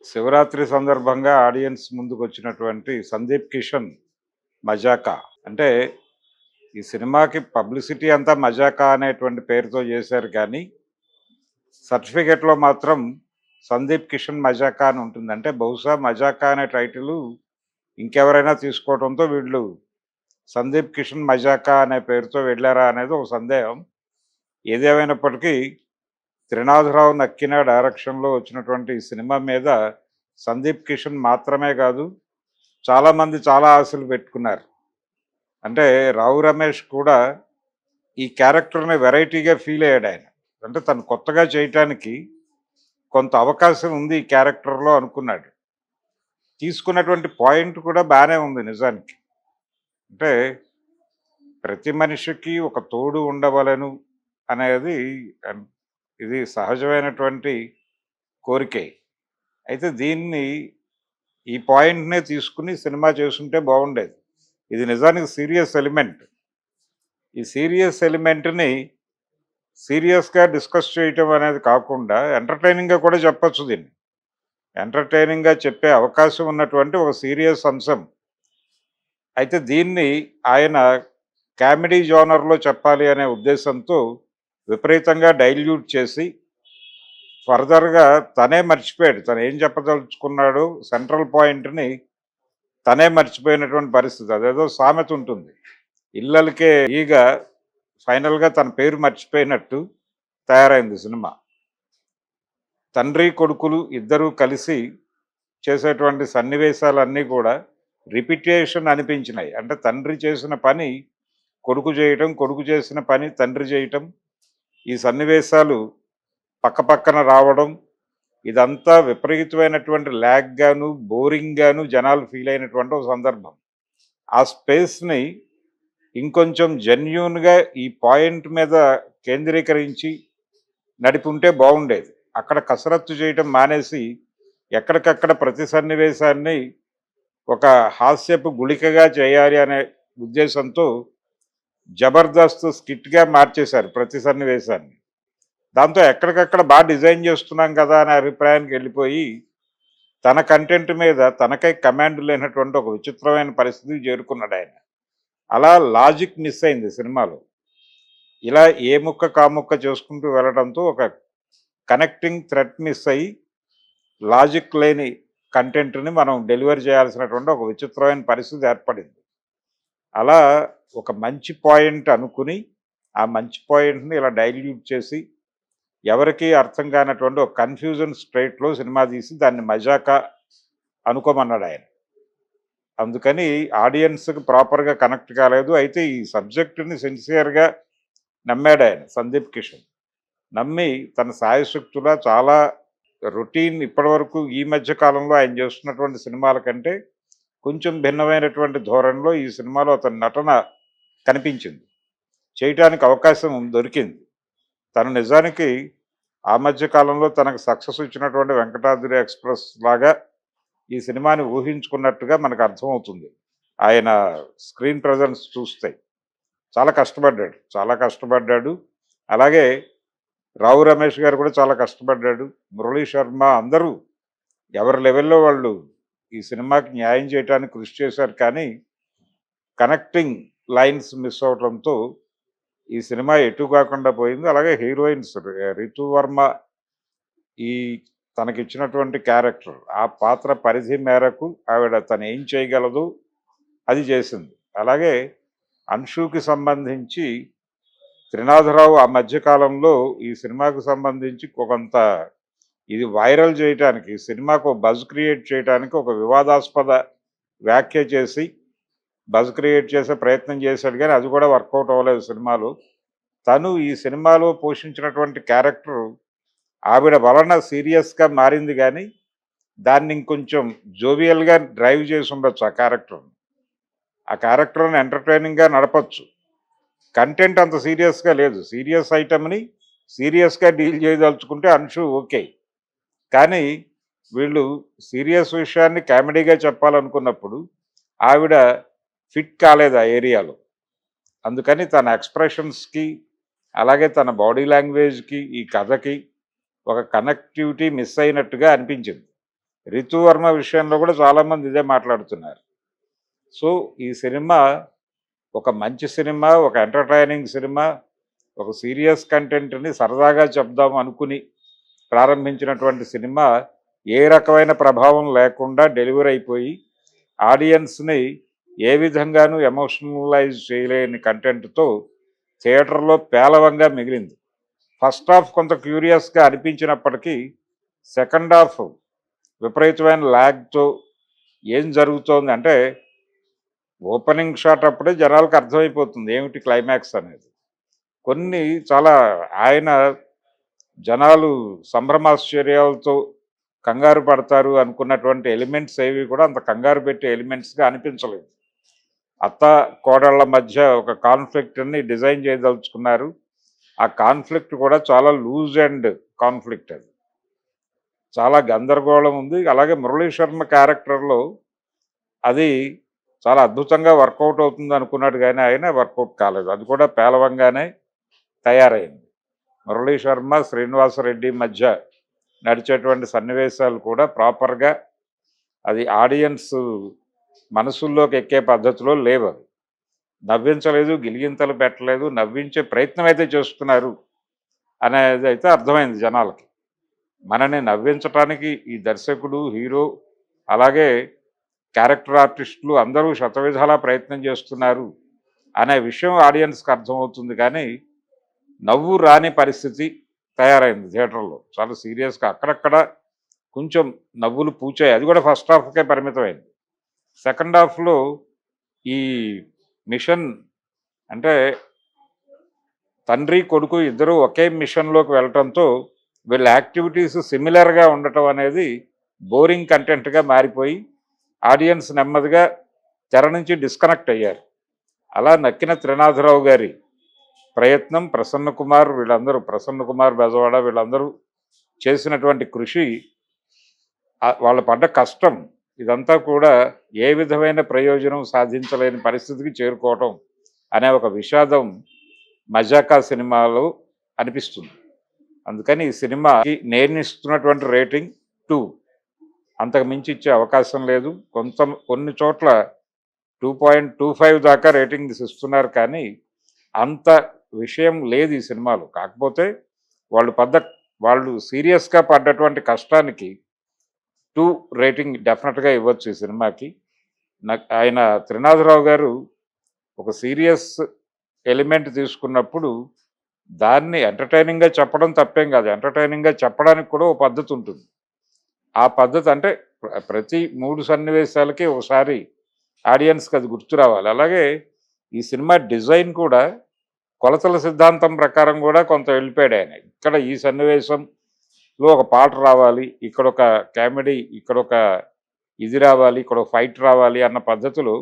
శివరాత్రి సందర్భంగా ఆడియన్స్ ముందుకొచ్చినటువంటి 'సందీప్ కిషన్' 'మజాకా'. అంటే ఈ సినిమాకి పబ్లిసిటీ అంతా 'మజాకా' అనేటువంటి పేరుతో చేశారు కానీ, సర్టిఫికేట్‌లో మాత్రం 'సందీప్ కిషన్ మజాకా' అని ఉంటుంది. అంటే బహుశా 'మజాకా' అనే టైటిలు ఇంకెవరైనా తీసుకోవడంతో వీళ్ళు 'సందీప్ కిషన్ మజాకా' అనే పేరుతో వెళ్లారా అనేది ఒక సందేహం. ఏదేమైనప్పటికీ త్రినాథరావు నక్కిన డైరెక్షన్‌లో వచ్చినటువంటి ఈ సినిమా మీద సందీప్ కిషన్ మాత్రమే కాదు, చాలామంది చాలా ఆశలు పెట్టుకున్నారు. అంటే రావు రమేష్ కూడా ఈ క్యారెక్టర్‌ని వెరైటీగా ఫీల్ అయ్యాడాయన. అంటే తను కొత్తగా చేయటానికి కొంత అవకాశం ఉంది ఈ క్యారెక్టర్‌లో అనుకున్నాడు. తీసుకున్నటువంటి పాయింట్ కూడా బానే ఉంది నిజానికి. అంటే ప్రతి మనిషికి ఒక తోడు ఉండవలెను అనేది అన్ ఇది సహజమైనటువంటి కోరికే. అయితే దీన్ని ఈ పాయింట్‌నే తీసుకొని సినిమా చేసుంటే బాగుండేది. ఇది నిజానికి సీరియస్ ఎలిమెంట్. ఈ సీరియస్ ఎలిమెంట్‌ని సీరియస్‌గా డిస్కస్ చేయటం అనేది కాకుండా ఎంటర్‌టైనింగ్‌గా కూడా చెప్పొచ్చు దీన్ని. ఎంటర్‌టైనింగ్‌గా చెప్పే అవకాశం ఉన్నటువంటి ఒక సీరియస్ అంశం. అయితే దీన్ని ఆయన కామెడీ జోనర్‌లో చెప్పాలి అనే ఉద్దేశంతో విపరీతంగా డైల్యూట్ చేసి ఫర్దర్‌గా తనే మర్చిపోయాడు. తను ఏం చెప్పదలుచుకున్నాడో సెంట్రల్ పాయింట్‌ని తనే మర్చిపోయినటువంటి పరిస్థితి. అదేదో సామెత ఉంటుంది. ఇల్లలకే ఈగ ఫైనల్‌గా తన పేరు మర్చిపోయినట్టు తయారైంది సినిమా. తండ్రి, కొడుకులు ఇద్దరూ కలిసి చేసేటువంటి సన్నివేశాలన్నీ కూడా రిపిటేషన్ అనిపించినాయి. అంటే తండ్రి చేసిన పని కొడుకు చేయటం, కొడుకు చేసిన పని తండ్రి చేయటం, ఈ సన్నివేశాలు పక్కపక్కన రావడం, ఇదంతా విపరీతమైనటువంటి ల్యాగ్‌గాను, బోరింగ్‌గాను జనాలు ఫీల్ అయినటువంటి ఒక సందర్భం. ఆ స్పేస్‌ని ఇంకొంచెం జెన్యూన్‌గా ఈ పాయింట్ మీద కేంద్రీకరించి నడిపుంటే బాగుండేది. అక్కడ కసరత్తు చేయటం మానేసి ఎక్కడికక్కడ ప్రతి సన్నివేశాన్ని ఒక హాస్యపు గుళికగా చేయాలి అనే ఉద్దేశంతో జబర్దస్త్ స్కిట్‌గా మార్చేశారు ప్రతి సన్నివేశాన్ని. దాంతో ఎక్కడికక్కడ డిజైన్ చేస్తున్నాం కదా అనే అభిప్రాయానికి వెళ్ళిపోయి, తన కంటెంట్ మీద తనకై కమాండ్ లేనటువంటి ఒక విచిత్రమైన పరిస్థితికి చేరుకున్నాడాయన. అలా లాజిక్ మిస్ అయింది సినిమాలో. ఇలా ఏ ముక్క కాముక్క చేసుకుంటూ వెళ్ళడంతో ఒక కనెక్టింగ్ థ్రెడ్ మిస్ అయ్యి, లాజిక్ లేని కంటెంట్‌ని మనం డెలివర్ చేయాల్సినటువంటి ఒక విచిత్రమైన పరిస్థితి ఏర్పడింది. అలా ఒక మంచి పాయింట్ అనుకుని, ఆ మంచి పాయింట్‌ని ఇలా డైల్యూట్ చేసి, ఎవరికీ అర్థం కానటువంటి ఒక కన్‌ఫ్యూజన్ స్ట్రెయిట్‌లో సినిమా తీసి దాన్ని మజాకా అనుకోమన్నాడాయన. అందుకని ఆడియన్స్‌కి ప్రాపర్‌గా కనెక్ట్ కాలేదు. అయితే ఈ సబ్జెక్ట్‌ని సిన్సియర్‌గా నమ్మాడాయన 'సందీప్ కిషన్.' నమ్మి తన శాయశక్తులా చాలా రొటీన్ ఇప్పటివరకు ఈ మధ్య కాలంలో ఆయన చేస్తున్నటువంటి సినిమాల కంటే కొంచెం భిన్నమైనటువంటి ధోరణిలో ఈ సినిమాలో అతని నటన కనిపించింది. చేయటానికి అవకాశం దొరికింది. తను నిజానికి ఆ మధ్య కాలంలో తనకు సక్సెస్ ఇచ్చినటువంటి 'వెంకటాద్రి ఎక్స్‌ప్రెస్' లాగా ఈ సినిమాని ఊహించుకున్నట్టుగా మనకు అర్థమవుతుంది. ఆయన స్క్రీన్ ప్రెజెన్స్ చూస్తే. చాలా కష్టపడ్డాడు. చాలా కష్టపడ్డాడు. అలాగే రావు రమేష్ గారు కూడా చాలా కష్టపడ్డాడు. మురళీ శర్మ అందరూ ఎవరి లెవెల్‌లో వాళ్ళు ఈ సినిమాకి న్యాయం చేయటానికి కృషి చేశారు. కానీ కనెక్టింగ్ లైన్స్ మిస్ అవ్వటంతో ఈ సినిమా ఎటు కాకుండా పోయింది. అలాగే హీరోయిన్స్ రితు వర్మ ఈ తనకిచ్చినటువంటి క్యారెక్టర్, ఆ పాత్ర పరిధి మేరకు ఆవిడ తను ఏం చేయగలదో అది చేసింది. అలాగే అన్షుకి సంబంధించి త్రినాథరావు ఆ మధ్య కాలంలో ఈ సినిమాకు సంబంధించి కొంత ఇది వైరల్ చేయటానికి, సినిమాకు బజ్ క్రియేట్ చేయటానికి ఒక వివాదాస్పద వ్యాఖ్య చేసి బజ్ క్రియేట్ చేసే ప్రయత్నం చేశాడు కానీ అది కూడా వర్కౌట్ అవ్వలేదు సినిమాలో. తను ఈ సినిమాలో పోషించినటువంటి క్యారెక్టర్ ఆవిడ వలన సీరియస్‌గా మారింది గానీ, దాన్ని ఇంకొంచెం జోవియల్‌గా డ్రైవ్ చేసి ఉండొచ్చు ఆ క్యారెక్టర్‌ని. ఆ క్యారెక్టర్‌ని ఎంటర్‌టైనింగ్‌గా నడపొచ్చు. కంటెంట్ అంత సీరియస్‌గా లేదు. సీరియస్ ఐటెమ్‌ని సీరియస్‌గా డీల్ చేయదలుచుకుంటే అన్షు ఓకే. కానీ వీళ్ళు సీరియస్ విషయాన్ని కామెడీగా చెప్పాలనుకున్నప్పుడు ఆవిడ ఫిట్ కాలేదు ఆ ఏరియాలో. అందుకని తన ఎక్స్‌ప్రెషన్స్‌కి, అలాగే తన బాడీ లాంగ్వేజ్‌కి, ఈ కథకి ఒక కనెక్టివిటీ మిస్ అయినట్టుగా అనిపించింది. రితువర్మ విషయంలో కూడా చాలామంది ఇదే మాట్లాడుతున్నారు. సో ఈ సినిమా ఒక మంచి సినిమా, ఒక ఎంటర్టైనింగ్ సినిమా, ఒక సీరియస్ కంటెంట్ని సరదాగా చెప్దాం అనుకుని ప్రారంభించినటువంటి సినిమా ఏ రకమైన ప్రభావం లేకుండా డెలివరీ అయిపోయి ఆడియన్స్ని ఏ విధంగానూ ఎమోషనలైజ్ చేయలేని కంటెంట్తో థియేటర్లో పేలవంగా మిగిలింది. ఫస్ట్ హాఫ్ కొంత క్యూరియస్గా అనిపించినప్పటికీ సెకండ్ హాఫ్ విపరీతమైన ల్యాగ్తో ఏం జరుగుతోంది అంటే ఓపెనింగ్ షాట్ అప్పుడే జనాలకు అర్థమైపోతుంది ఏమిటి క్లైమాక్స్ అనేది. కొన్ని చాలా ఆయన జనాలు సంభ్రమాశ్చర్యాలతో కంగారు పడతారు అనుకున్నటువంటి ఎలిమెంట్స్ ఏవి కూడా అంత కంగారు పెట్టే ఎలిమెంట్స్గా అనిపించలేదు. అత్త కోడళ్ళ మధ్య ఒక కాన్ఫ్లిక్ట్ని డిజైన్ చేయదలుచుకున్నారు. ఆ కాన్ఫ్లిక్ట్ కూడా చాలా లూజ్ అండ్ కాన్ఫ్లిక్ట్, అది చాలా గందరగోళం ఉంది. అలాగే మురళీ శర్మ క్యారెక్టర్లో అది చాలా అద్భుతంగా వర్కౌట్ అవుతుంది అనుకున్నాడు, కానీ ఆయన వర్కౌట్ కాలేదు. అది కూడా పేలవంగానే తయారైంది. మురళీ శర్మ శ్రీనివాసరెడ్డి మధ్య నడిచేటువంటి సన్నివేశాలు కూడా ప్రాపర్గా అది ఆడియన్స్ మనసుల్లోకి ఎక్కే పద్ధతిలో లేవు. అది నవ్వించలేదు, గిలిగింతలు పెట్టలేదు, నవ్వించే ప్రయత్నం అయితే చేస్తున్నారు అనేది అయితే అర్థమైంది జనాలకి. మనని నవ్వించటానికి ఈ దర్శకుడు, హీరో, అలాగే క్యారెక్టర్ ఆర్టిస్టులు అందరూ శతవిధాలా ప్రయత్నం చేస్తున్నారు అనే విషయం ఆడియన్స్కి అర్థమవుతుంది. కానీ నవ్వు రాని పరిస్థితి తయారైంది థియేటర్లో. చాలా సీరియస్గా అక్కడక్కడ కొంచెం నవ్వులు పూచాయి. అది కూడా ఫస్ట్ హాఫ్కే పరిమితమైంది. సెకండ్ హాఫ్లో ఈ మిషన్ అంటే తండ్రి కొడుకు ఇద్దరు ఒకే మిషన్లోకి వెళ్ళటంతో వీళ్ళ యాక్టివిటీస్ సిమిలర్గా ఉండటం అనేది బోరింగ్ కంటెంట్గా మారిపోయి ఆడియన్స్ నెమ్మదిగా తెర నుంచి డిస్కనెక్ట్ అయ్యారు. అలా నక్కిన త్రినాథరావు గారి ప్రయత్నం, ప్రసన్న కుమార్ వీళ్ళందరూ, ప్రసన్న కుమార్ బెజవాడ వీళ్ళందరూ చేసినటువంటి కృషి, వాళ్ళు పడ్డ కష్టం, ఇదంతా కూడా ఏ విధమైన ప్రయోజనం సాధించలేని పరిస్థితికి చేరుకోవటం అనే ఒక విషాదం మజాకా సినిమాలో అనిపిస్తుంది. అందుకని ఈ సినిమాకి నేను ఇస్తున్నటువంటి రేటింగ్ 2, అంతకు మించి ఇచ్చే అవకాశం లేదు. కొన్ని చోట్ల 2.25 దాకా రేటింగ్స్ ఇస్తున్నారు, కానీ అంత విషయం లేదు ఈ సినిమాలో. కాకపోతే వాళ్ళు సీరియస్గా పడ్డటువంటి కష్టానికి 2 రేటింగ్ డెఫినెట్గా ఇవ్వచ్చు ఈ సినిమాకి. ఆయన త్రినాథరావు గారు ఒక సీరియస్ ఎలిమెంట్ తీసుకున్నప్పుడు దాన్ని ఎంటర్టైనింగ్గా చెప్పడం తప్పేం కాదు. ఎంటర్టైనింగ్గా చెప్పడానికి కూడా ఒక పద్ధతి ఉంటుంది. ఆ పద్ధతి అంటే ప్రతి 3 సన్నివేశాలకి ఒకసారి ఆడియన్స్కి అది గుర్తు రావాలి. అలాగే ఈ సినిమా డిజైన్ కూడా కొలతల సిద్ధాంతం ప్రకారం కూడా కొంత వెళ్ళిపోయాడు ఆయన. ఇక్కడ ఈ సన్నివేశంలో ఒక పాట రావాలి, ఇక్కడ ఒక కామెడీ, ఇక్కడ ఒక ఇది రావాలి, ఇక్కడ ఒక ఫైట్ రావాలి అన్న పద్ధతిలో